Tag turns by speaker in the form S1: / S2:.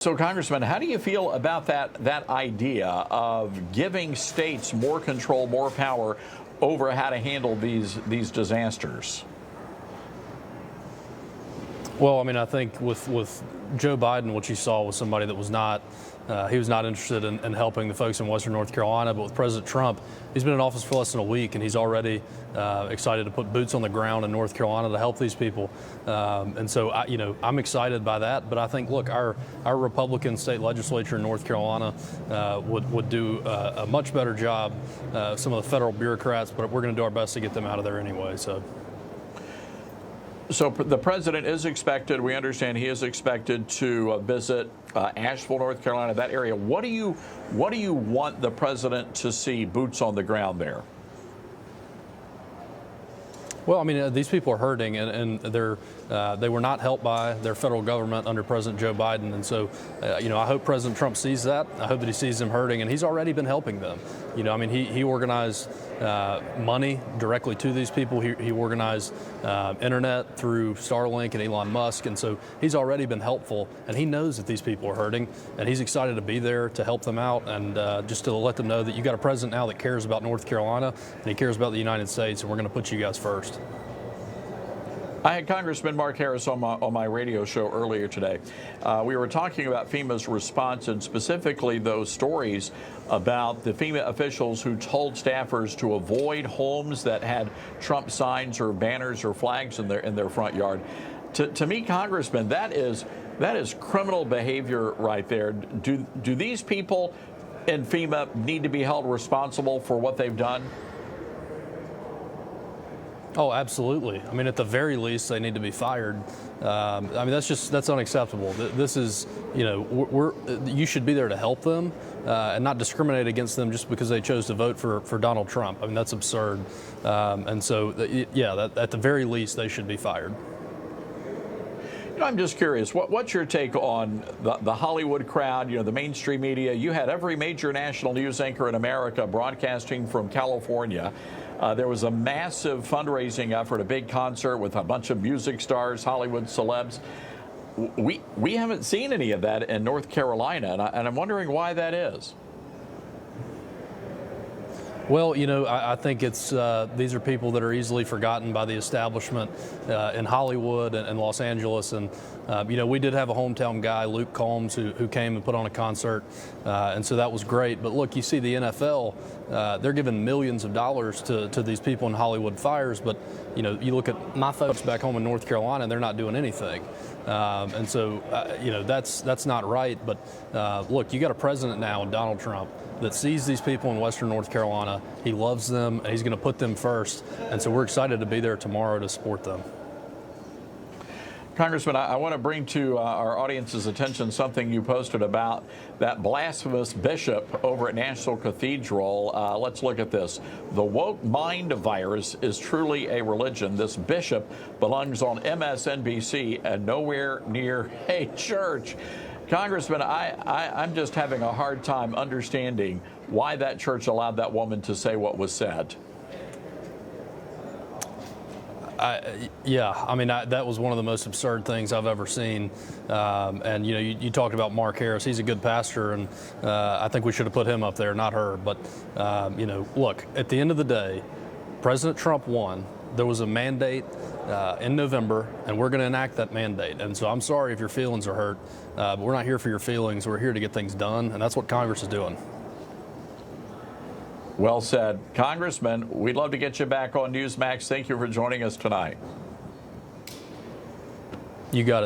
S1: So, Congressman, how do you feel about that idea of giving states more control, more power over how to handle these disasters?
S2: Well, I mean, I think with Joe Biden, what you saw was somebody that was not he was not interested in helping the folks in Western North Carolina. But with President Trump, he's been in office for less than a week, and he's already excited to put boots on the ground in North Carolina to help these people. And so, I'm excited by that. But I think, look, our Republican state legislature in North Carolina would do a much better job. Some of the federal bureaucrats, but we're going to do our best to get them out of there anyway.
S1: So the president is expected, we understand he is expected to visit Asheville, North Carolina, that area. What do you want the president to see boots on the ground there?
S2: Well, I mean, these people are hurting, and they were not helped by their federal government under President Joe Biden. And so, I hope President Trump sees that. I hope that he sees them hurting, and he's already been helping them. He organized money directly to these people. He organized internet through Starlink and Elon Musk. And so he's already been helpful, and he knows that these people are hurting, and he's excited to be there to help them out and just to let them know that you got a president now that cares about North Carolina, and he cares about the United States, and we're going to put you guys first.
S1: I had Congressman Mark Harris on my radio show earlier today. We were talking about FEMA's response and specifically those stories about the FEMA officials who told staffers to avoid homes that had Trump signs or banners or flags in their front yard. To me, Congressman, that is criminal behavior right there. Do these people in FEMA need to be held responsible for what they've done?
S2: Oh, absolutely. I mean, at the very least, they need to be fired. That's unacceptable. This is, you should be there to help them and not discriminate against them just because they chose to vote for Donald Trump. I mean, that's absurd. At the very least, they should be fired.
S1: I'm just curious, what's your take on the Hollywood crowd, the mainstream media? You had every major national news anchor in America broadcasting from California. There was a massive fundraising effort, a big concert with a bunch of music stars, Hollywood celebs. We haven't seen any of that in North Carolina, and I'm wondering why that is.
S2: Well, I think it's these are people that are easily forgotten by the establishment in Hollywood and Los Angeles. And, we did have a hometown guy, Luke Combs, who came and put on a concert. And so that was great. But look, you see the NFL, they're giving millions of dollars to these people in Hollywood fires. But, you look at my folks back home in North Carolina, and they're not doing anything. That's not right. But look, you got a president now, Donald Trump, that sees these people in Western North Carolina. He loves them, and he's going to put them first. And so we're excited to be there tomorrow to support them.
S1: Congressman, I want to bring to our audience's attention something you posted about that blasphemous bishop over at Nashville Cathedral. Let's look at this. The woke mind virus is truly a religion. This bishop belongs on MSNBC and nowhere near a church. Congressman, I'm just having a hard time understanding why that church allowed that woman to say what was said. That was one of the most absurd things I've ever seen. You talked about Mark Harris. He's a good pastor, and I think we should have put him up there, not her. But, look, at the end of the day, President Trump won. There was a mandate in November, and we're going to enact that mandate. And so I'm sorry if your feelings are hurt, but we're not here for your feelings. We're here to get things done, and that's what Congress is doing. Well said. Congressman, we'd love to get you back on Newsmax. Thank you for joining us tonight.
S2: You got it.